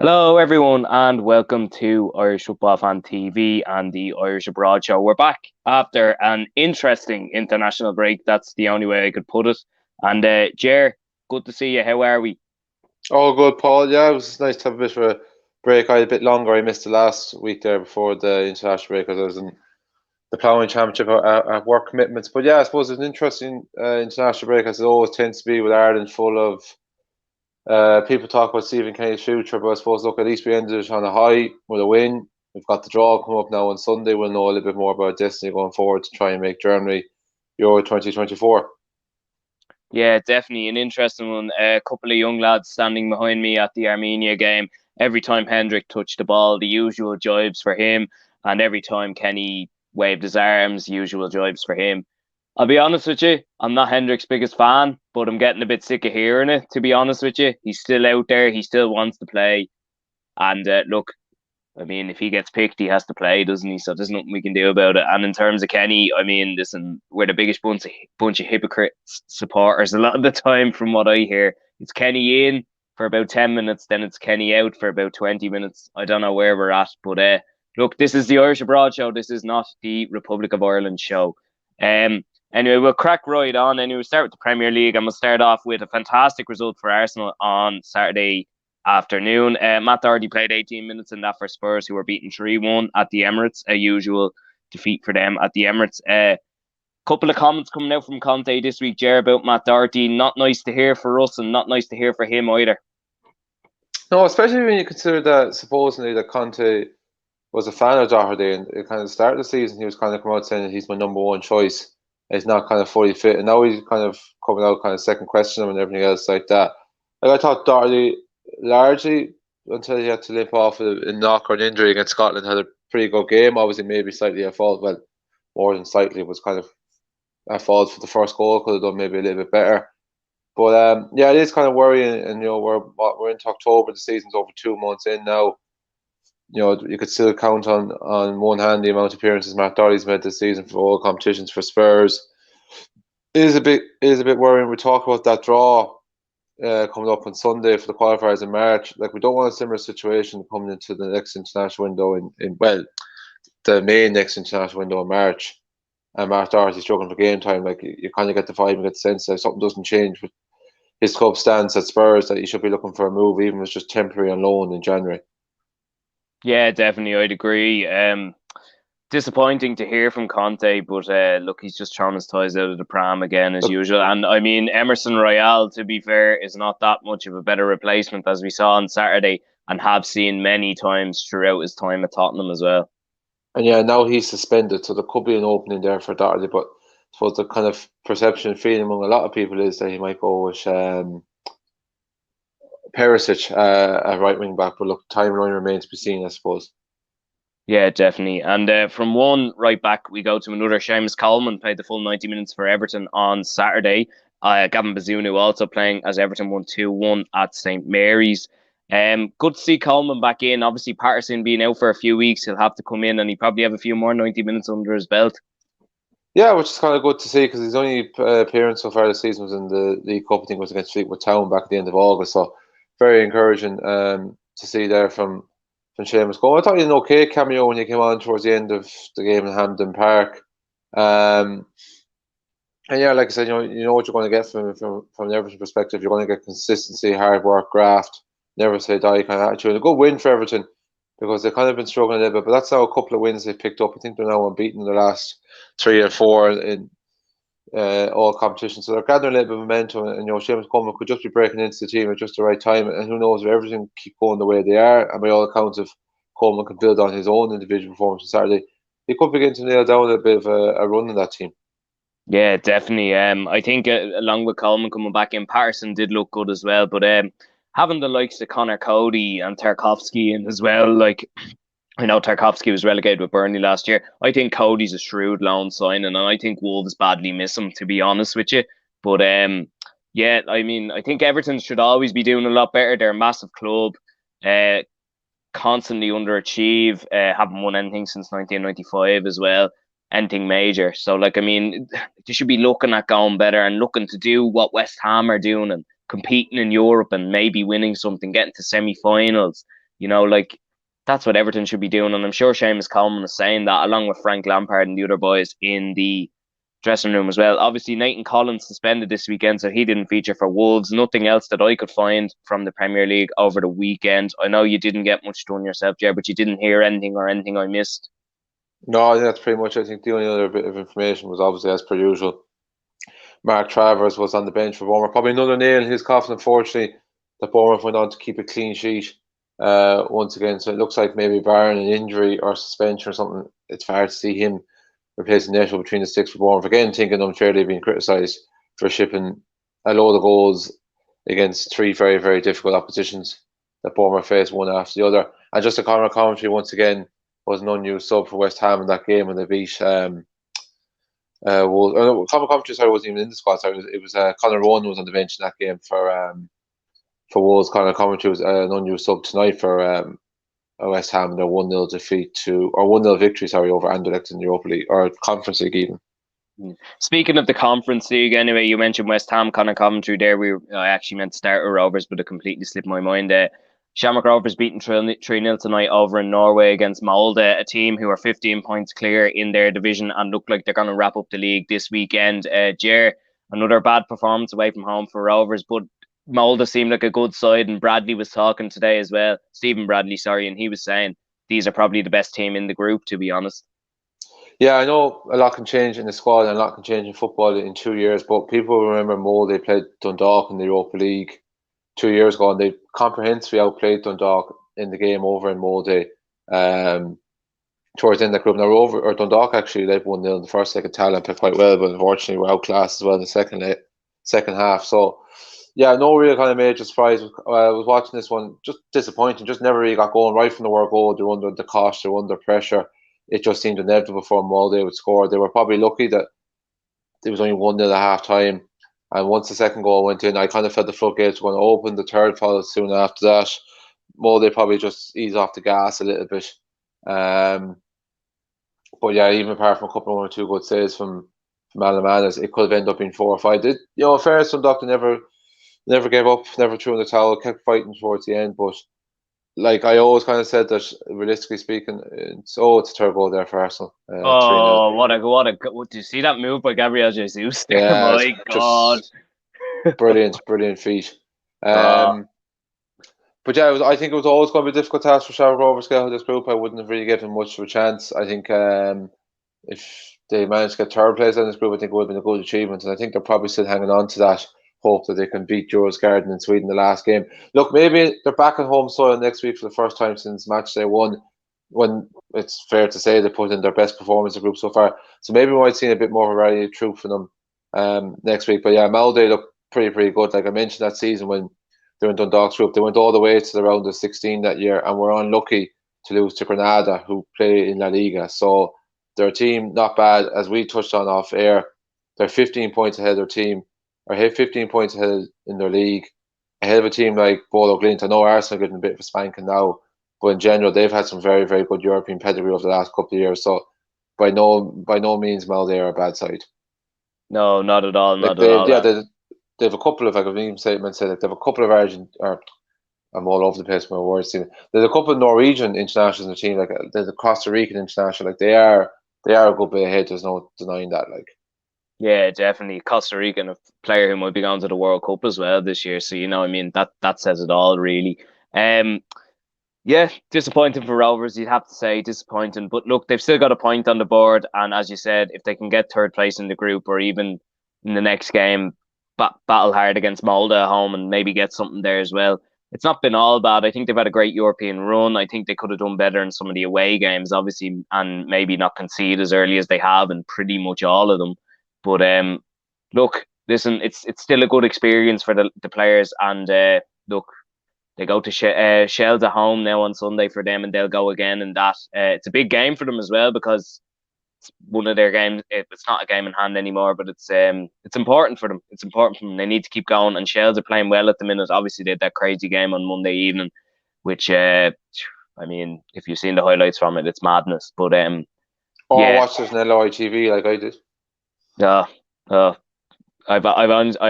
Hello, everyone, and welcome to Irish Football Fan TV and the Irish Abroad Show. We're back after an interesting international break. That's the only way I could put it. And Jer, good to see you. How are we? Oh, good, Paul. Yeah, it was nice to have a bit of a break. I had a bit longer. I missed the last week there before the international break because I was in the ploughing championship at work commitments. But yeah, I suppose it's an interesting international break as it always tends to be with Ireland, full of people talk about Stephen Kenny's future. But I suppose look, at least we ended it on a high with a win. We've got the draw coming up now on Sunday. We'll know a little bit more about destiny going forward to try and make Germany Euro 2024. Yeah, definitely an interesting one. A couple of young lads standing behind me at the Armenia game. Every time Hendrick touched the ball, the usual jibes for him. And every time Kenny waved his arms, usual jibes for him. I'll be honest with you, I'm not Hendrick's biggest fan, but I'm getting a bit sick of hearing it, to be honest with you. He's still out there, he still wants to play. And look, I mean, if he gets picked, he has to play, doesn't he? So there's nothing we can do about it. And in terms of Kenny, I mean, listen, we're the biggest bunch of hypocrites supporters a lot of the time, from what I hear. It's Kenny in for about 10 minutes, then it's Kenny out for about 20 minutes. I don't know where we're at, but look, this is the Irish Abroad Show. This is not the Republic of Ireland show. Um, Anyway, we'll crack right on. Anyway, we'll start with the Premier League, and we'll start off with a fantastic result for Arsenal on Saturday afternoon. Matt Doherty played 18 minutes in that for Spurs, who were beaten 3-1 at the Emirates, a usual defeat for them at the Emirates. Couple of comments coming out from Conte this week, Jer, about Matt Doherty. Not nice to hear for us and not nice to hear for him either. No, especially when you consider that supposedly that Conte was a fan of Doherty, and it kind of started the season he was kind of coming out saying that he's my number one choice. He's not kind of fully fit, and now he's kind of coming out kind of second question him and everything else like that. Like I thought Doherty largely until he had to limp off a knock or an injury against Scotland had a pretty good game. Obviously, maybe slightly at fault. Well, more than slightly was kind of at fault for the first goal. Could have done maybe a little bit better. But yeah, it is kind of worrying, and we're into October. The season's over 2 months in now. You could still count on one hand the amount of appearances Matt Doherty's made this season for all competitions for Spurs. It is a bit worrying. We talk about that draw coming up on Sunday for the qualifiers in March. Like we don't want a similar situation coming into the next international window in well, the main next international window in March. And Matt Doherty struggling for game time. Like you kind of get the vibe and get the sense that something doesn't change with his club stance at Spurs, that he should be looking for a move, even if it's just temporary on loan in January. Yeah, definitely, I'd agree. Disappointing to hear from Conte, but look, he's just throwing his toys out of the pram again as Look, usual. And I mean, Emerson Royale, to be fair, is not that much of a better replacement as we saw on Saturday and have seen many times throughout his time at Tottenham as well. and yeah, now he's suspended, so there could be an opening there for Doherty. But I suppose the kind of perception and feeling among a lot of people is that he might go with Perisic, a right wing back. But look, timeline remains to be seen, I suppose. Yeah, definitely. And from one right back, we go to another. Seamus Coleman played the full 90 minutes for Everton on Saturday. Gavin Bazunu also playing as Everton won 2-1 at St Mary's. Good to see Coleman back in. Obviously, Patterson being out for a few weeks, he'll have to come in and he probably have a few more 90 minutes under his belt. Yeah, which is kind of good to see because his only appearance so far this season was in the League Cup. I think it was against Fleetwood Town back at the end of August. So very encouraging to see there from Seamus Coleman. I thought he had an okay cameo when he came on towards the end of the game in Hampden Park. Um, and yeah, like I said, you know what you're going to get from an Everton perspective. You're going to get consistency, hard work, graft, never say die kind of attitude. A good win for Everton because they've kind of been struggling a little bit. But that's now a couple of wins they've picked up. I think they're now unbeaten in the last three and four in all competitions. So they're gathering a little bit of momentum. And Seamus Coleman could just be breaking into the team at just the right time. And who knows if everything keep going the way they are. And by all accounts, if Coleman can build on his own individual performance on Saturday, he could begin to nail down a bit of a run in that team. Yeah, definitely. I think along with Coleman coming back in, Patterson did look good as well. But having the likes of Connor Cody and Tarkovsky in as well, like I know Tarkovsky was relegated with Burnley last year. I think Cody's a shrewd loan signing, and I think Wolves badly miss him, to be honest with you. But yeah, I mean, I think Everton should always be doing a lot better. They're a massive club, uh, constantly underachieve, haven't won anything since 1995 as well, anything major. So, like, I mean, they should be looking at going better and looking to do what West Ham are doing and competing in Europe and maybe winning something, getting to semi-finals. Like that's what Everton should be doing. And I'm sure Seamus Coleman was saying that along with Frank Lampard and the other boys in the dressing room as well. Obviously, Nathan Collins suspended this weekend, so he didn't feature for Wolves. Nothing else that I could find from the Premier League over the weekend. I know you didn't get much done yourself, Jer, but you didn't hear anything I missed. No, I think that's pretty much. I think the only other bit of information was obviously as per usual. Mark Travers was on the bench for Bournemouth. Probably another nail in his coffin, unfortunately, that Bournemouth went on to keep a clean sheet once again. So it looks like maybe barring an injury or suspension or something, it's hard to see him replacing Neto between the sticks for Bournemouth. Again, thinking unfairly being criticised for shipping a load of goals against three very, very difficult oppositions that Bournemouth faced one after the other. And just a commentary once again was an unused sub for West Ham in that game when they beat Common Commentary, sorry, wasn't even in the squad. Sorry, it was Conor Rowan was on the bench in that game for Wolves. Conor Commentary was an unused sub tonight for West Ham in their 1-0 defeat to, or 1-0 victory, sorry, over Anderlecht in the Europa League or Conference League even. Speaking of the Conference League, anyway, you mentioned West Ham kind of commentary there. I actually meant to start with Rovers, but it completely slipped my mind. Shamrock Rovers beaten 3-0 tonight over in Norway against Molde, a team who are 15 points clear in their division and look like they're going to wrap up the league this weekend. Jer, another bad performance away from home for Rovers, but Molde seemed like a good side, and Bradley was talking today as well. Stephen Bradley, sorry, and he was saying these are probably the best team in the group, to be honest. Yeah, I know a lot can change in the squad and a lot can change in football in 2 years, but people remember Molde played Dundalk in the Europa League 2 years ago, and they comprehensively outplayed Dundalk in the game over in Molde. Towards the end of the group, now Dundalk actually led 1-0 in the first leg. Talent played quite well, but unfortunately were outclassed as well in the second half. So yeah, no real kind of major surprise. I was watching this one, just disappointing. Just never really got going right from the word go. They were under the cosh, they were under pressure. It just seemed inevitable for them all. They would score. They were probably lucky that it was only 1-0 at half time. And once the second goal went in, I kind of felt the floodgates were going to open. The third followed soon after that. Molde probably just ease off the gas a little bit. But yeah, even apart from a couple of 1 or 2 good saves from Alan Manners, it could have ended up being 4 or 5. Fairness to Doctor never gave up, never threw in the towel, kept fighting towards the end. But like I always kind of said that realistically speaking, it's a third goal there for Arsenal. 3-0. Oh, do you see that move by Gabriel Jesus there? Yeah, it's My God. just brilliant feat. Uh, But yeah, I think it was always going to be a difficult task for Shamrock Rovers to get out of this group. I wouldn't have really given much of a chance. I think if they managed to get third place in this group, I think it would have been a good achievement. And I think they're probably still hanging on to that hope that they can beat Djurgården in Sweden the last game. Look, maybe they're back at home soil next week for the first time since match day one, when it's fair to say they put in their best performance in the group so far. So maybe we might see a bit more of a rally of truth from them next week. But yeah, Molde look pretty good. Like I mentioned that season when they were in Dundalk's group, they went all the way to the round of 16 that year and were unlucky to lose to Granada, who play in La Liga. So their team, not bad, as we touched on off air. They're 15 points ahead of their team, or 15 points ahead in their league, ahead of a team like Bodo Glimt. I know Arsenal are getting a bit of a spanking now, but in general, they've had some very, very good European pedigree over the last couple of years. So by no means, Molde are a bad side. no, not at all, Like not at all. they have a couple of, like I've even said, like they have a couple of I'm all over the place with my words. There's a couple of Norwegian internationals in the team, like there's a Costa Rican international. Like they are a good bit ahead. There's no denying that. Like Yeah, definitely. Costa Rican, a player who might be going to the World Cup as well this year. So, I mean, that says it all, really. Um, yeah, disappointing for Rovers, you'd have to say, disappointing. But look, they've still got a point on the board. And as you said, if they can get third place in the group or even in the next game, battle hard against Molde at home and maybe get something there as well. It's not been all bad. I think they've had a great European run. I think they could have done better in some of the away games, obviously, and maybe not concede as early as they have in pretty much all of them. But look, listen, it's still a good experience for the players. And look, they go to Shells at home now on Sunday for them, and they'll go again. And that it's a big game for them as well because it's one of their games. It's not a game in hand anymore, but it's important for them. It's important for them. They need to keep going. And Shells are playing well at the minute. Obviously, they had that crazy game on Monday evening, which I mean, if you've seen the highlights from it, it's madness. But I yeah, watched this on LOI like I did. yeah. I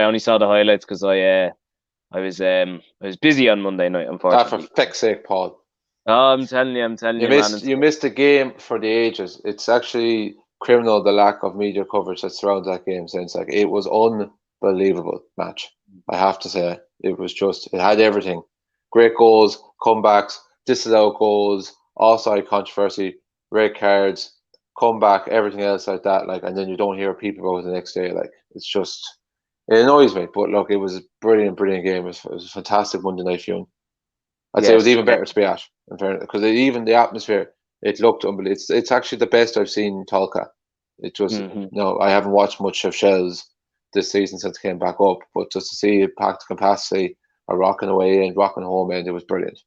only saw the highlights because I was busy on Monday night, Ah, for unfortunately. feck's sake, Paul. Oh, I'm telling you, man. You missed the game for the ages. It's actually criminal the lack of media coverage that surrounds that game. Since like it was unbelievable match. I have to say it was just it had everything. Great goals, comebacks, disallowed goals, offside controversy, red cards, comeback, everything else like that. Like and then you don't hear people about it the next day. Like it's just it annoys me. But look, it was a brilliant game. It was a fantastic Monday night viewing. I'd say it was Yes, even better to be at, in fairness, because even the atmosphere, it looked unbelievable. It's actually the best I've seen Talca. It was hmm no, I haven't watched much of Shells this season since it came back up, but just to see it packed capacity, a rocking away and rocking home end, it was brilliant,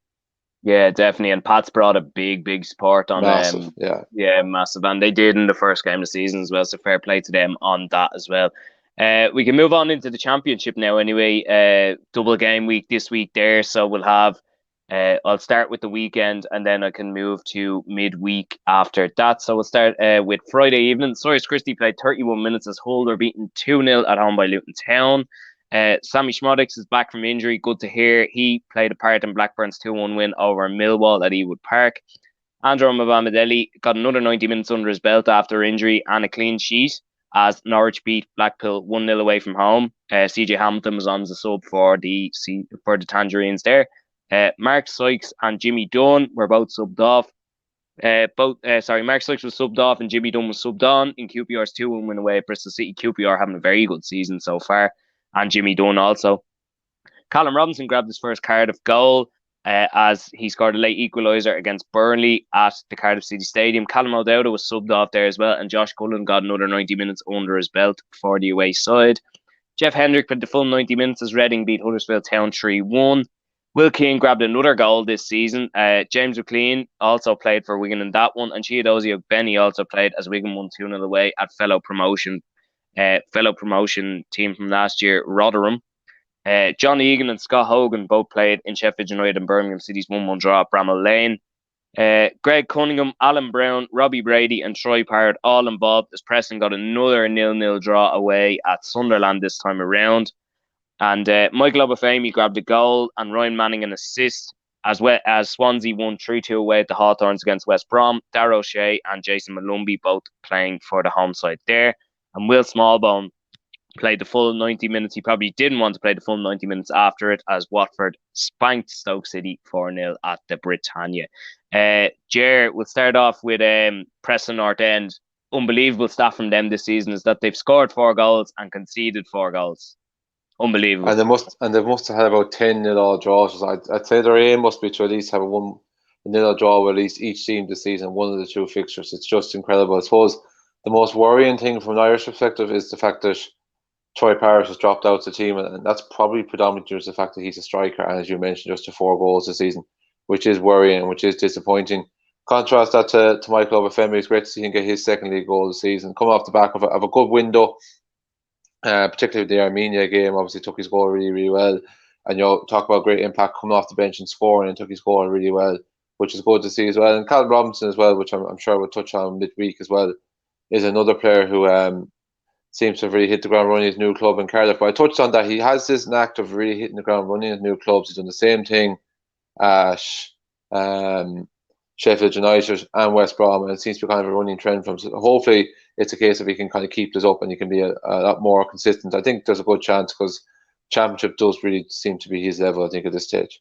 Yeah, definitely. And Pat's brought a big support on massive, yeah. yeah, massive. And they did in the first game of the season as well. So fair play to them on that as well. We can move on into the championship now anyway. Double game week this week there. So we'll have I'll start with the weekend and then I can move to midweek after that. So we'll start with Friday evening. Cyrus Christie played 31 minutes as Hull were beaten 2-0 at home by Luton Town. Sammy Schmodix is back from injury. Good to hear. He played a part in Blackburn's 2-1 win over Millwall at Ewood Park. Andrew Mavamadelli got another 90 minutes under his belt after injury and a clean sheet as Norwich beat Blackpool 1-0 away from home. CJ Hamilton was on as a sub for the Tangerines there. Mark Sykes and Jimmy Dunn were both subbed off. Mark Sykes was subbed off and Jimmy Dunn was subbed on in QPR's 2-1 win away at Bristol City. QPR having a very good season so far, and Jimmy Dunn also. Callum Robinson grabbed his first Cardiff goal as he scored a late equaliser against Burnley at the Cardiff City Stadium. Callum O'Dowda was subbed off there as well, and Josh Cullen got another 90 minutes under his belt for the away side. Jeff Hendrick played the full 90 minutes as Reading beat Huddersfield Town 3-1. Will Keane grabbed another goal this season. James McLean also played for Wigan in that one, and Chiadozie Benny also played as Wigan won 2-0 away at fellow promotion team from last year, Rotherham. John Egan and Scott Hogan both played in Sheffield United and Birmingham City's 1-1 draw at Bramall Lane. Greg Cunningham, Alan Browne, Robbie Brady, and Troy Parrott all involved as Preston got another 0-0 draw away at Sunderland this time around. And Michael Obafemi grabbed a goal and Ryan Manning an assist, as well as Swansea won 3-2 away at the Hawthornes against West Brom. Darrow Shea and Jason Malumbi both playing for the home side there. And Will Smallbone played the full 90 minutes. He probably didn't want to play the full 90 minutes after it as Watford spanked Stoke City 4-0 at the Britannia. Jer, we'll start off with Preston North End. Unbelievable stuff from them this season is that they've scored 4 goals and conceded 4 goals. Unbelievable. And they must have had about 10-0 all draws. I'd say their aim must be to at least have a 1-0 draw with at least each team this season, one of the two fixtures. It's just incredible. I suppose the most worrying thing from an Irish perspective is the fact that Troy Parrott has dropped out of the team, and that's probably predominantly due to the fact that he's a striker, and as you mentioned, just to 4 goals this season, which is worrying and which is disappointing. Contrast that to Michael Obafemi. It's great to see him get his second league goal this season, coming off the back of a good window, particularly the Armenia game. Obviously, took his goal really well, and talk about great impact coming off the bench and scoring, and took his goal really well, which is good to see as well. And Callum Robinson as well, which I'm sure we'll touch on midweek as well, is another player who seems to have really hit the ground running his new club in Cardiff. But I touched on that. He has this knack of really hitting the ground running his new clubs. He's done the same thing at Sheffield United and West Brom, and it seems to be kind of a running trend from him. So hopefully it's a case of he can kind of keep this up and he can be a lot more consistent. I think there's a good chance because Championship does really seem to be his level, I think, at this stage.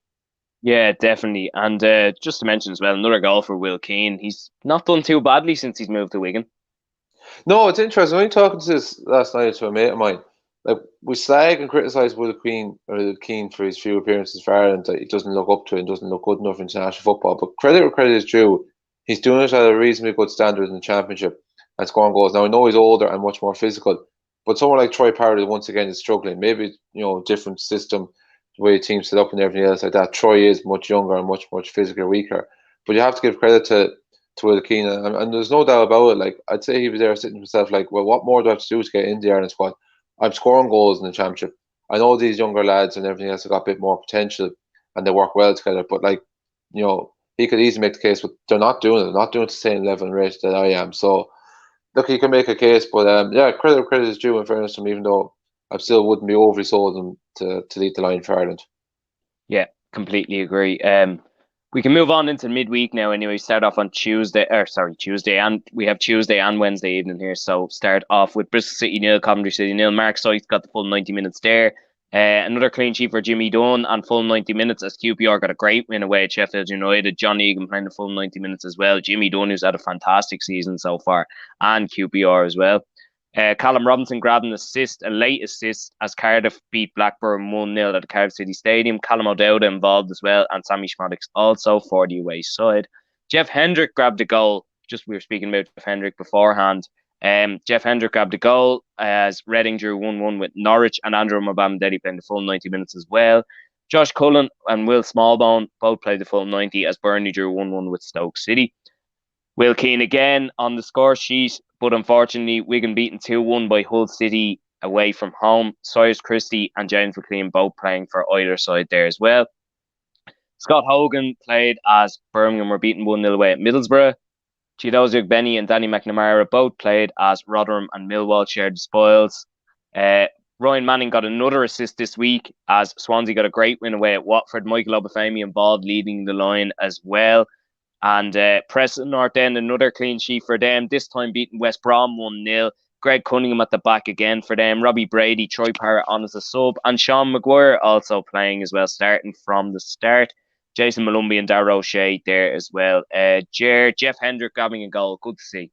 Yeah, definitely. And just to mention as well, another goal for Will Keane. He's not done too badly since he's moved to Wigan. No, it's interesting. When talking to this last night to a mate of mine, like we slag and criticise Will Keane for his few appearances for Ireland that he doesn't look up to and doesn't look good enough in international football. But credit where credit is due, he's doing it at a reasonably good standard in the Championship and scoring goals. Now I know he's older and much more physical, but someone like Troy Parrott once again is struggling. Maybe different system, the way teams set up and everything else like that. Troy is much younger and much physically weaker. But you have to give credit to Will Keane, and there's no doubt about it. Like I'd say he was there sitting to himself, like, well, what more do I have to do to get in the Ireland squad? I'm scoring goals in the Championship. I know these younger lads and everything else have got a bit more potential, and they work well together. But he could easily make the case, but they're not doing it. They're not doing it the same level and rate that I am. So look, he can make a case, but yeah, credit is due in fairness to him, even though I still wouldn't be overly sold him to lead the line for Ireland. Yeah, completely agree. We can move on into midweek now. Anyway, start off on Tuesday, and we have Tuesday and Wednesday evening here. So start off with Bristol City nil, Coventry City nil. Mark Sykes got the full 90 minutes there. Another clean sheet for Jimmy Dunn and full 90 minutes as QPR got a great win away at Sheffield United. John Egan playing the full 90 minutes as well. Jimmy Dunn, who's had a fantastic season so far, and QPR as well. Callum Robinson grabbed an assist, a late assist, as Cardiff beat Blackburn 1-0 at the Cardiff City Stadium. Callum O'Dowda involved as well, and Sammy Schmadix also for the away side. Jeff Hendrick grabbed a goal. Just we were speaking about Jeff Hendrick beforehand. Jeff Hendrick grabbed a goal as Reading drew 1-1 with Norwich, and Andrew Mbamidele playing the full 90 minutes as well. Josh Cullen and Will Smallbone both played the full 90 as Burnley drew 1-1 with Stoke City. Will Keane again on the score sheet, but unfortunately, Wigan beaten 2-1 by Hull City away from home. Cyrus Christie and James McLean both playing for either side there as well. Scott Hogan played as Birmingham were beaten 1-0 away at Middlesbrough. Chidozie Ogbeni and Danny McNamara both played as Rotherham and Millwall shared the spoils. Ryan Manning got another assist this week as Swansea got a great win away at Watford. Michael Obafemi involved leading the line as well. And Preston North End, another clean sheet for them, this time beating West Brom 1-0. Greg Cunningham at the back again for them. Robbie Brady, Troy Parrott on as a sub. And Sean Maguire also playing as well, starting from the start. Jason Malumbi and Darragh O'Shea there as well. Jeff Hendrick grabbing a goal. Good to see.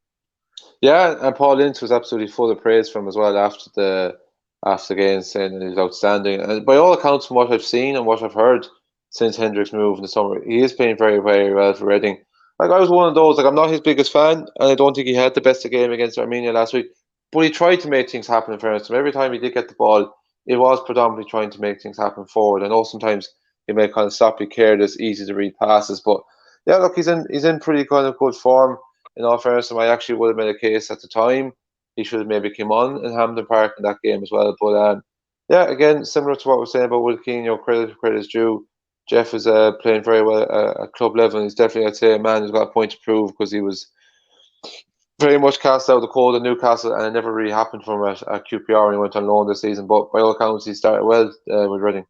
Yeah, and Paul Ince was absolutely full of praise from him as well after the game, saying that he was outstanding. And by all accounts, from what I've seen and what I've heard since Hendrick's move in the summer, he is playing very, very well for Reading. Like, I was one of those, like, I'm not his biggest fan, and I don't think he had the best game against Armenia last week, but he tried to make things happen in fairness to him. Every time he did get the ball, it was predominantly trying to make things happen forward. I know sometimes he may kind of sloppy, careless, easy to read passes, but yeah, look, he's in pretty kind of good form. In all fairness to him, I actually would have made a case at the time he should have maybe came on in Hampden Park in that game as well. But yeah, again, similar to what we're saying about Will Keane, credit is due. Jeff is playing very well at club level. He's definitely, I'd say, a man who's got a point to prove, because he was very much cast out of the cold in Newcastle, and it never really happened for him at QPR when he went on loan this season. But by all accounts, he started well with Reading.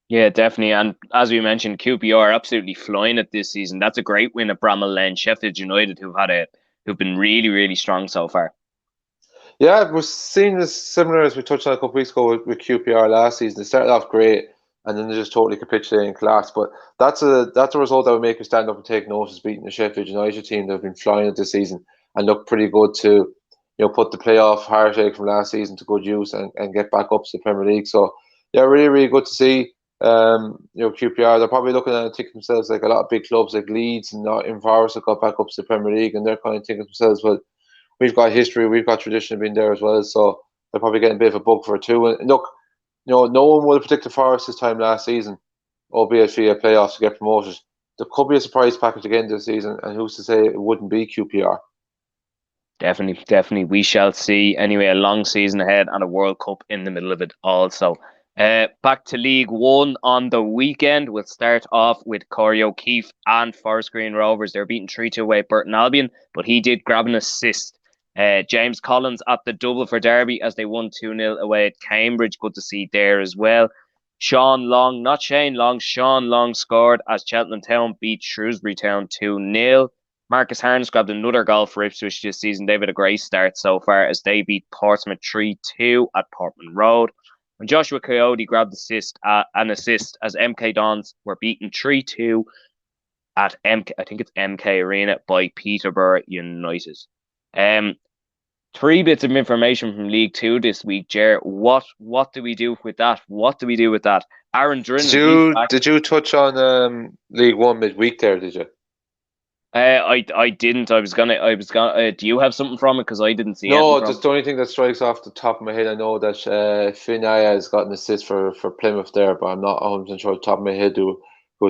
Yeah, definitely. And as we mentioned, QPR absolutely flying it this season. That's a great win at Bramall Lane. Sheffield United, who've been really, really strong so far. Yeah, we're seeing this similar as we touched on a couple of weeks ago with QPR last season. They started off great, and then they just totally capitulated and collapsed. But that's a result that would make you stand up and take notice, beating the Sheffield United team that have been flying it this season and look pretty good to, put the playoff heartache from last season to good use and get back up to the Premier League. So yeah, really, really good to see. QPR, they're probably looking at it, thinking themselves, like a lot of big clubs like Leeds and Nottingham Forest have got back up to the Premier League, and they're kind of thinking themselves, well, we've got history, we've got tradition of being there as well, so they're probably getting a bit of a bug for it too. And look, no one would have predicted Forest this time last season, albeit via playoffs to get promoted. There could be a surprise package again this season, and who's to say it wouldn't be QPR? Definitely. We shall see. Anyway, a long season ahead and a World Cup in the middle of it also. Back to League One on the weekend. We'll start off with Corey O'Keefe and Forest Green Rovers. They're beating 3-2 away at Burton Albion, but he did grab an assist. James Collins at the double for Derby as they won 2-0 away at Cambridge. Good to see there as well. Sean Long scored as Cheltenham Town beat Shrewsbury Town 2-0. Marcus Harns grabbed another goal for Ipswich this season. They've had a great start so far as they beat Portsmouth 3-2 at Portman Road. And Joshua Coyote grabbed an assist as MK Dons were beaten 3-2 at MK Arena by Peterborough United. Three bits of information from League Two this week, Jer. What do we do with that? Aaron Drinnan. Did you touch on League One midweek there? Did you? I didn't. I was gonna. Do you have something from it? Because I didn't see it. No, just the only thing that strikes off the top of my head, I know that Finn Aya has got an assist for Plymouth there, but I'm not 100% sure off the top of my head who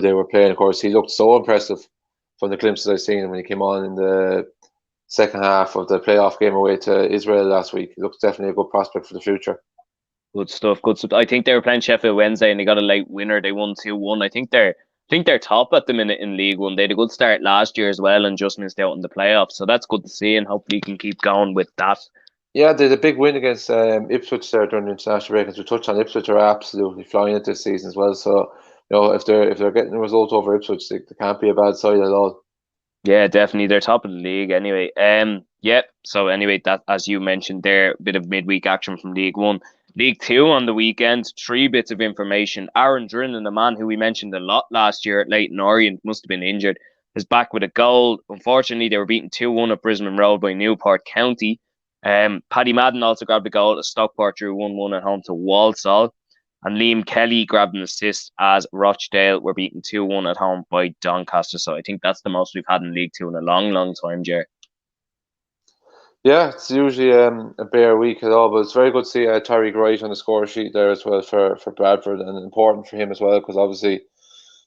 they were playing. Of course, he looked so impressive from the glimpses I've seen when he came on in the second half of the playoff game away to Israel last week. He looks definitely a good prospect for the future. Good stuff. I think they were playing Sheffield Wednesday and they got a late winner. They won 2-1. I think they're top at the minute in League One. They had a good start last year as well and just missed out in the playoffs. So that's good to see, and hopefully you can keep going with that. Yeah, they had a big win against Ipswich there during the international break. As we touched on, Ipswich are absolutely flying it this season as well. So if they're getting a result over Ipswich, they can't be a bad side at all. Yeah, definitely. They're top of the league anyway. Yeah. So anyway, that as you mentioned there, a bit of midweek action from League One. League Two on the weekend, three bits of information. Aaron Drinnan, the man who we mentioned a lot last year at Leyton Orient, must have been injured, is back with a goal. Unfortunately, they were beaten 2-1 at Brisbane Road by Newport County. Paddy Madden also grabbed a goal. Stockport drew 1-1 at home to Walsall. And Liam Kelly grabbed an assist as Rochdale were beaten 2-1 at home by Doncaster. So I think that's the most we've had in League Two in a long, long time, Jer. Yeah, it's usually a bare week at all, but it's very good to see Tariq Wright on the score sheet there as well for Bradford, and important for him as well because obviously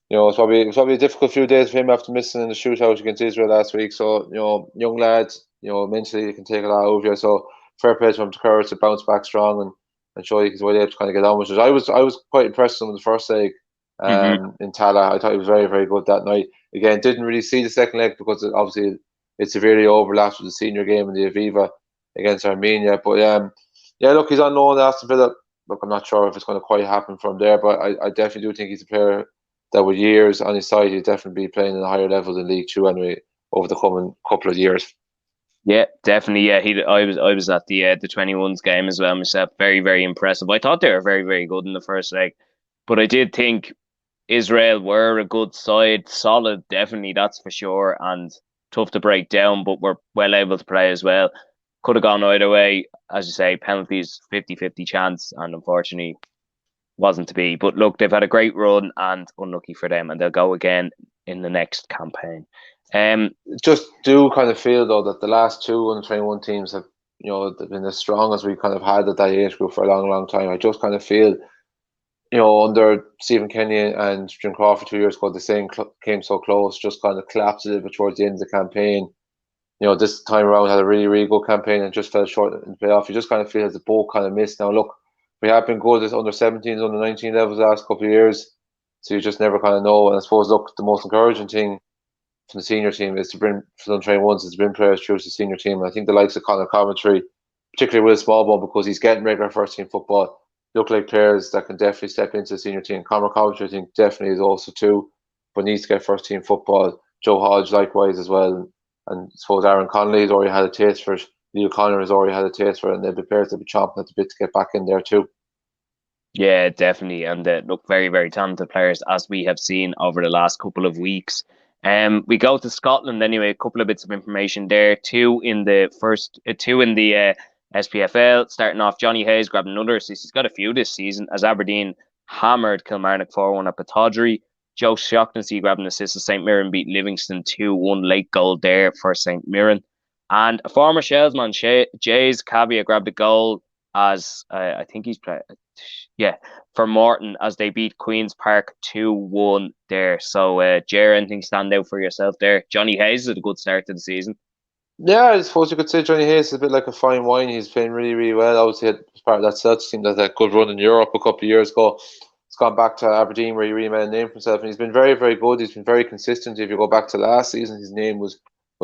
it's probably a difficult few days for him after missing in the shootout against Israel last week. So young lads, mentally they can take a lot out of you. So fair play to him, to courage to bounce back strong and show he's well able to kind of get on with it. I was quite impressed with him in the first leg Mm-hmm. in Tala. I thought he was very, very good that night. Again, didn't really see the second leg because obviously it severely overlapped with the senior game in the Aviva against Armenia. But yeah, look, he's on loan at Aston Villa. Look, I'm not sure if it's going to quite happen from there, but I definitely do think he's a player that with years on his side, he'll definitely be playing at a higher level than League Two anyway over the coming couple of years. Yeah, definitely. Yeah, I was at the 21s game as well myself. Very, very impressive. I thought they were very, very good in the first leg, but I did think Israel were a good side, solid, definitely, that's for sure, and tough to break down, but were well able to play as well. Could have gone either way. As you say, penalties, 50-50 chance, and unfortunately wasn't to be. But look, they've had a great run and unlucky for them, and they'll go again in the next campaign. Just do kind of feel though that the last two under 21 teams have they've been as strong as we kind of had at that age group for a long, long time. I just kind of feel under Stephen Kenny and Jim Crawford 2 years ago, the same came so close, just kind of collapsed a little bit towards the end of the campaign. This time around had a really, really good campaign and just fell short in the playoff. You just kind of feel as the boat kind of missed. Now, look, we have been good at under 17s, under 19 levels the last couple of years, so you just never kind of know. And I suppose, look, the most encouraging thing from the senior team is to bring, for the untrained ones, is to bring players through to the senior team. And I think the likes of Conor Coventry, particularly Will Smallbone, because he's getting regular first team football, look like players that can definitely step into the senior team. Conor Coventry, I think, definitely is also too, but needs to get first team football. Joe Hodge, likewise, as well. And I suppose Aaron Connolly has already had a taste for it. Neil Connor has already had a taste for it, and they'll be players that be chomping at the bit to get back in there too. Yeah, definitely, and look, very, very talented players as we have seen over the last couple of weeks. We go to Scotland anyway. A couple of bits of information there. Two in the SPFL. Starting off, Johnny Hayes grabbed another assist. He's got a few this season as Aberdeen hammered Kilmarnock 4-1 at Pittodrie. Joe Shaughnessy grabbed an assist as St Mirren beat Livingston 2-1, late goal there for St Mirren. And a former Shellsman, Jays Cavia, grabbed a goal as I think he's played. Yeah, for Morton as they beat Queen's Park 2-1 there. So, Jer, anything stand out for yourself there? Johnny Hayes had a good start to the season. Yeah, I suppose you could say Johnny Hayes is a bit like a fine wine. He's playing really, really well. Obviously, as part of that Celtics team that had a good run in Europe a couple of years ago. He's gone back to Aberdeen where he really made a name for himself, and he's been very, very good. He's been very consistent. If you go back to last season, his name was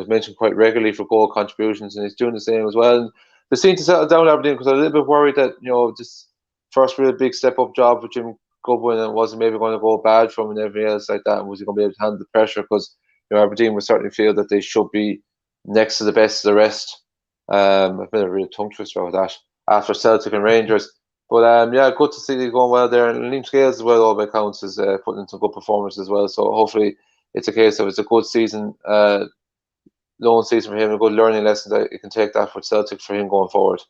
mentioned quite regularly for goal contributions, and he's doing the same as well. And they seem to settle down Aberdeen because I'm a little bit worried that this first real big step up job with Jim Goodwin and wasn't maybe going to go bad for him and everything else like that, and was he going to be able to handle the pressure? Because Aberdeen would certainly feel that they should be next to the best of the rest. I've been a real tongue twister with that after Celtic and Rangers. But yeah, good to see they going well there. And Liam Scales as well, all by counts, is putting in some good performances as well. So hopefully it's a case of it's a good season, loan season for him, a good learning lesson that you can take that for Celtic for him going forward.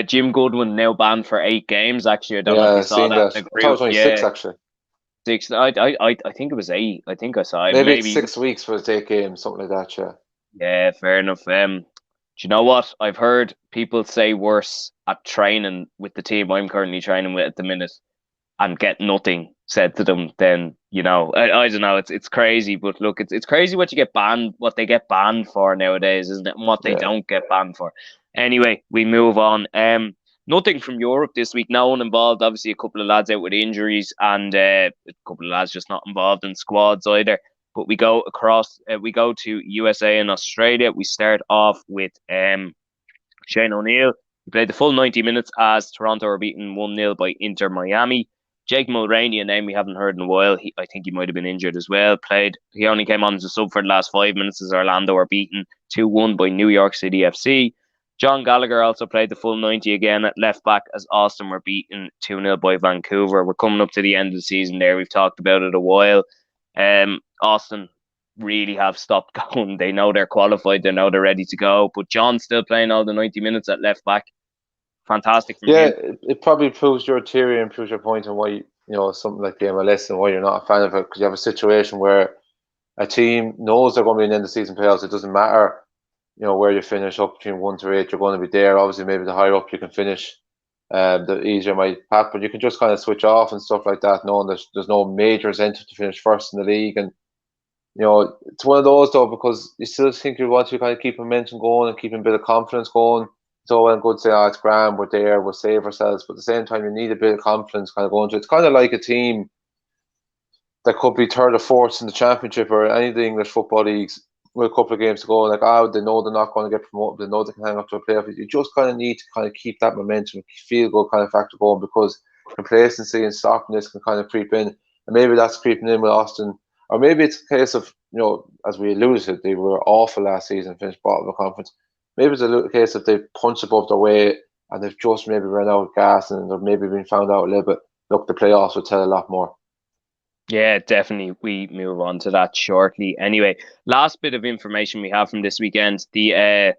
Jim Goodwin now banned for 8 games. Actually, I don't know if Yeah, you saw seeing that that. in the I thought it group. was only Yeah, 6 actually. 6. I think it was 8. I think I saw it. Maybe it's Maybe. 6 weeks for the 8 games, something like that. Yeah. Yeah, fair enough. Do you know what? I've heard people say worse at training with the team I'm currently training with at the minute and get nothing said to them than, I don't know, it's crazy, but look, it's crazy what they get banned for nowadays, isn't it? And what they Yeah. don't get banned for. Anyway, we move on. Nothing from Europe this week. No one involved. Obviously, a couple of lads out with injuries, and a couple of lads just not involved in squads either. But we go to USA and Australia. We start off with Shane O'Neill. He played the full 90 minutes as Toronto were beaten 1-0 by Inter Miami. Jake Mulroney, a name we haven't heard in a while. I think he might have been injured as well. He only came on as a sub for the last 5 minutes as Orlando were beaten 2-1 by New York City FC. John Gallagher also played the full 90 again at left back as Austin were beaten 2-0 by Vancouver. We're coming up to the end of the season there. We've talked about it a while. Austin really have stopped going. They know they're qualified. They know they're ready to go. But John's still playing all the 90 minutes at left back. Fantastic from Yeah, him. it probably proves your theory and proves your point on why, something like the MLS and why you're not a fan of it, because you have a situation where a team knows they're going to be in the end of season playoffs. It doesn't matter, where you finish up between 1 to 8, you're going to be there. Obviously, maybe the higher up you can finish, the easier might path, but you can just kind of switch off and stuff like that, knowing there's no major incentive to finish first in the league. And it's one of those though, because you still think you want to kind of keep momentum going and keep a bit of confidence going. So well and good to say, it's grand, we're there, we'll save ourselves, but at the same time you need a bit of confidence kind of going to it. It's kind of like a team that could be third or fourth in the championship or any of the English football leagues with a couple of games to go, like, they know they're not going to get promoted, they know they can hang up to a playoff. You just kind of need to kind of keep that momentum, feel good kind of factor going, because complacency and softness can kind of creep in. And maybe that's creeping in with Austin. Or maybe it's a case of, as we alluded to, they were awful last season, finished bottom of the conference. Maybe it's a case of they punched above their weight and they've just maybe run out of gas and they've maybe been found out a little bit. Look, the playoffs will tell a lot more. Yeah, definitely. We move on to that shortly. Anyway, last bit of information we have from this weekend: the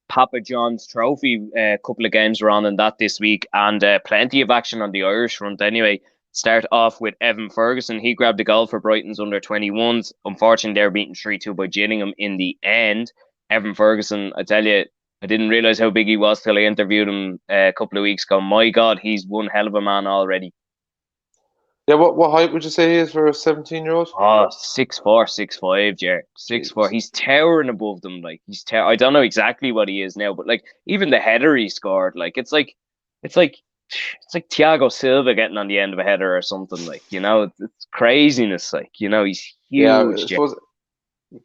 Papa John's Trophy. A couple of games were on in that this week, and plenty of action on the Irish front. Anyway, start off with Evan Ferguson. He grabbed a goal for Brighton's under-21s. Unfortunately, they were beaten 3-2 by Gillingham in the end. Evan Ferguson, I tell you, I didn't realise how big he was till I interviewed him a couple of weeks ago. My God, he's one hell of a man already. Yeah, what height would you say he is for a 17-year-old? Oh, 6'4", 6'5", Jer. 6'4". Jesus. He's towering above them. Like I don't know exactly what he is now, but like even the header he scored, like it's like Thiago Silva getting on the end of a header or something. Like, it's craziness. Like, he's Yeah, huge, I Jer. suppose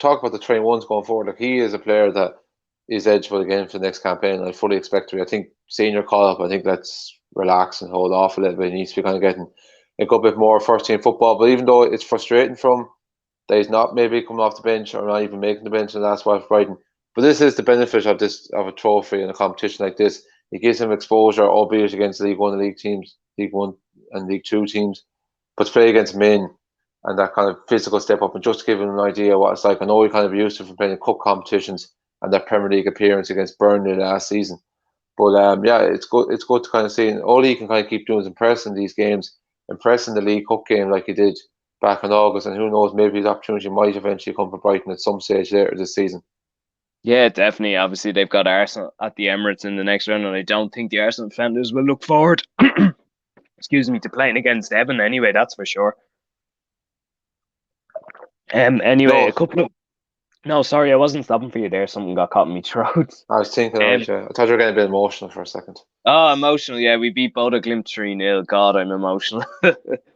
talk about the train ones going forward. Like, he is a player that is eligible again for the next campaign. I fully expect to be. I think senior call up. I think let's relax and hold off a little bit. He needs to be kind of getting a good bit more first team football. But even though it's frustrating from that he's not maybe coming off the bench or not even making the bench, and that's why for Brighton. But this is the benefit of a trophy and a competition like this. It gives him exposure, albeit against League One and League teams, League One and League Two teams, but to play against men and that kind of physical step up, and just to give him an idea what it's like. I know we kind of used to from playing cup competitions and that Premier League appearance against Burnley last season. But yeah, it's good. It's good to kind of see. And all he can kind of keep doing is impressing these games, impressing the League Cup game like he did back in August. And who knows, maybe his opportunity might eventually come for Brighton at some stage later this season. Yeah, definitely. Obviously, they've got Arsenal at the Emirates in the next round, and I don't think the Arsenal defenders will look forward, excuse me, to playing against Evan anyway. That's for sure. Anyway, a No, couple of no, sorry, I wasn't stopping for you there. Something got caught in my throat. I was thinking, Um, I thought you were getting a bit emotional for a second. oh, emotional. Yeah, we beat Bodo Glimt 3-0. God, I'm emotional.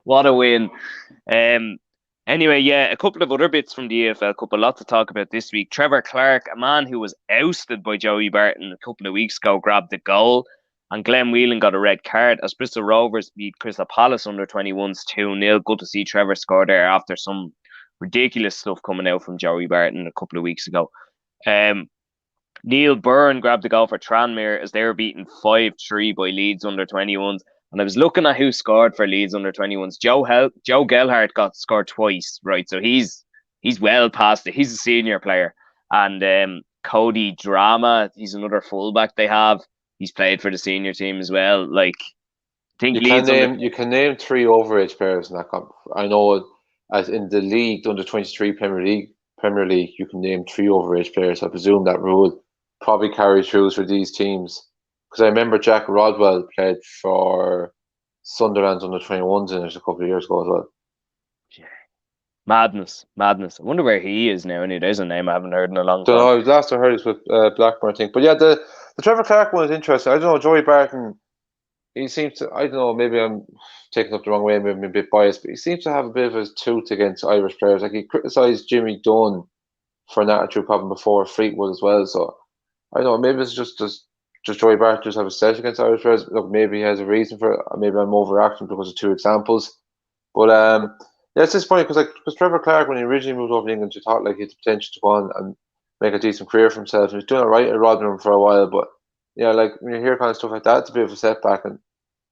What a win. Um, anyway, yeah, a couple of other bits from the EFL Cup. A lot to talk about this week. Trevor Clark, a man who was ousted by Joey Barton a couple of weeks ago, grabbed the goal. And Glenn Whelan got a red card as Bristol Rovers beat Crystal Palace under 21s 2-0. Good to see Trevor score there after some ridiculous stuff coming out from Joey Barton a couple of weeks ago. Um, Neil Byrne grabbed the goal for Tranmere as they were beaten 5-3 by Leeds under 21s. And I was looking at who scored for Leeds under 21s. Joe Gelhardt got scored twice, right? So he's well past it. He's a senior player. And Cody Drama, he's another fullback they have. He's played for the senior team as well. Like, I think Leeds under You can name three overage players in that comp. I know, as in the league, the under 23 Premier League, you can name three overage players. I presume that rule probably carries through for these teams, because I remember Jack Rodwell played for Sunderland's under 21s in it a couple of years ago as well. madness. I wonder where he is now. Anyway, there's a name I haven't heard in a long Don't time. know. Last I heard is with Blackburn, I think. But yeah, the Trevor Clark one is interesting. I don't know, Joey Barton. He seems to. I don't know. Maybe I'm taking up the wrong way. Maybe I'm a bit biased, but he seems to have a bit of a tooth against Irish players. Like, he criticised Jimmy Dunn for an attitude problem before Fleetwood as well. So I don't know. Maybe it's just just Joey Barton just have a set against Irish players. Look, maybe he has a reason for it. Maybe I'm overreacting because of two examples. But yeah, it's disappointing because Trevor Clark, when he originally moved over to England, you thought like he had the potential to go on and make a decent career for himself. And he's doing all right at Rotherham for a while, but yeah, like when you hear kind of stuff like that, it's a bit of a setback, and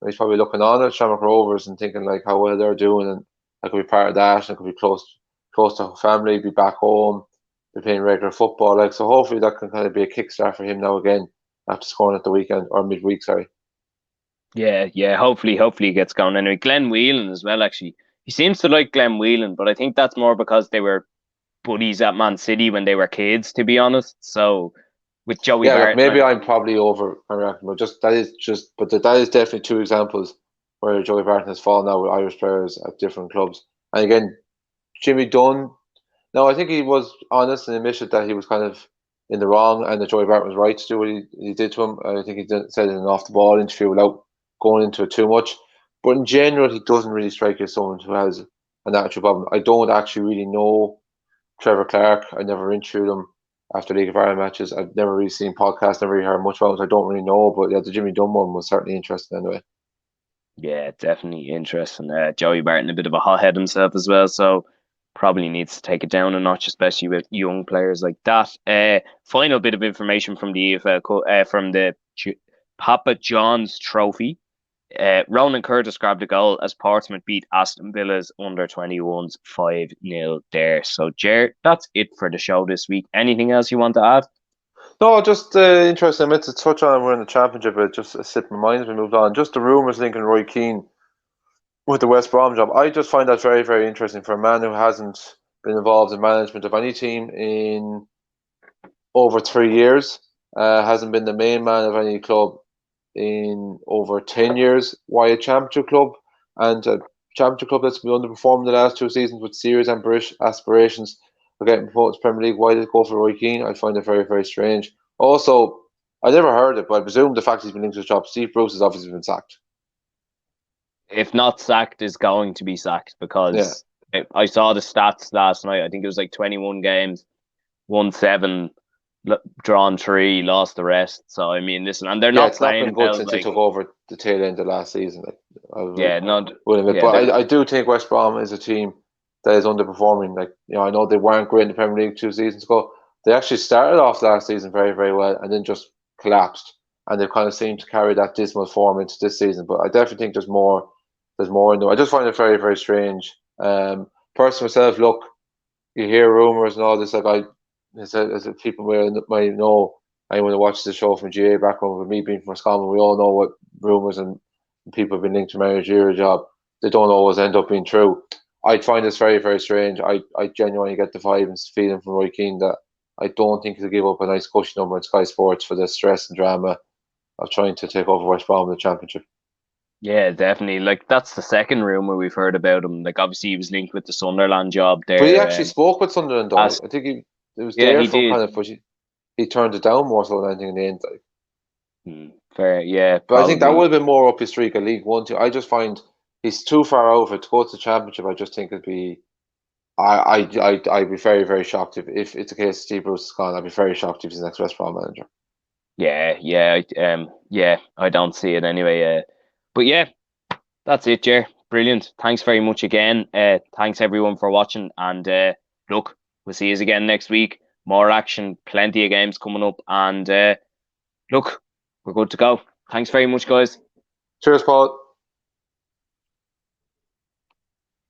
he's probably looking on at Shamrock Rovers and thinking like how well they're doing, and I could be part of that, and I could be close to family, be back home, be playing regular football. Like, so hopefully that can kind of be a kickstart for him now again after scoring at the weekend or midweek. Sorry. Yeah. Hopefully he gets going. Anyway, Glenn Whelan as well. Actually, he seems to like Glenn Whelan, but I think that's more because they were buddies at Man City when they were kids, to be honest. So with Joey Yeah, look, Barton, maybe I'm probably overreacting, but that is definitely two examples where Joey Barton has fallen out with Irish players at different clubs. And again, Jimmy Dunn. No, I think he was honest and admitted that he was kind of in the wrong, and that Joey Barton was right to do what he did to him. I think said it in an off the ball interview without going into it too much. But in general, he doesn't really strike you as someone who has an actual problem. I don't actually really know Trevor Clark. I never interviewed him after League of Ireland matches. I've never really seen podcasts, never really heard much about him, so I don't really know. But yeah, the Jimmy Dunn one was certainly interesting anyway. yeah, definitely interesting. Joey Barton, a bit of a hothead himself as well, so probably needs to take it down a notch, especially with young players like that. Final bit of information from the from the Papa John's Trophy. Ronan Curtis grabbed a goal as Portsmouth beat Aston Villa's under-21s 5-0 there. So, Jer, that's it for the show this week. Anything else you want to add? No, just interesting. I meant to touch on we're in the championship, but just slipped my mind as we moved on. Just the rumours linking Roy Keane with the West Brom job. I just find that very, very interesting for a man who hasn't been involved in management of any team in over 3 years, hasn't been the main man of any club in over 10 years. Why a championship club? And a championship club that's been underperforming the last 2 seasons with serious aspirations for getting promoted to Premier League. Why did it go for Roy Keane? I find it very, very strange. Also, I never heard it, but I presume the fact he's been linked to the job, Steve Bruce has obviously been sacked. If not sacked, is going to be sacked Yeah. because I saw the stats last night. I think it was like 21 games, won 7, drawn 3, lost the rest. So, I mean, listen, and they're Yeah, not it's not been playing good well. since he Like, took over the tail end of last season. Like, I yeah, not, will admit. yeah, But I do think West Brom is a team that is underperforming. Like, I know they weren't great in the Premier League 2 seasons ago. They actually started off last season very, very well and then just collapsed. And they've kind of seemed to carry that dismal form into this season. But I definitely think there's more. There's more in there. I just find it very, very strange. Personally myself, look, you hear rumors and all this. Like as people might know, anyone who watches the show from GA background with me being from Scotland, we all know what rumors and people have been linked to managerial job. They don't always end up being true. I find this very, very strange. I genuinely get the vibe and feeling from Roy Keane that I don't think he'll give up a nice cushy number in Sky Sports for the stress and drama of trying to take over West Brom in the Championship. yeah, definitely. Like, that's the second rumor we've heard about him. Like, obviously, he was linked with the Sunderland job But he there. actually spoke with Sunderland though. As I think it was Yeah, there he for did. kind of, but he turned it down more so than anything in the end. Like. Fair, yeah, But I think that would probably. have been more up his streak at League One too. I just find he's too far over to go to the Championship. I just think it'd be. I'd be very, very shocked if it's a case Steve Bruce is gone. I'd be very shocked if he's the next West Brom manager. Yeah. I don't see it anyway. But yeah, that's it, Jer. Brilliant. Thanks very much again. Thanks everyone for watching, and look, we'll see you again next week. More action, plenty of games coming up, and look, we're good to go. Thanks very much, guys. Cheers, Paul.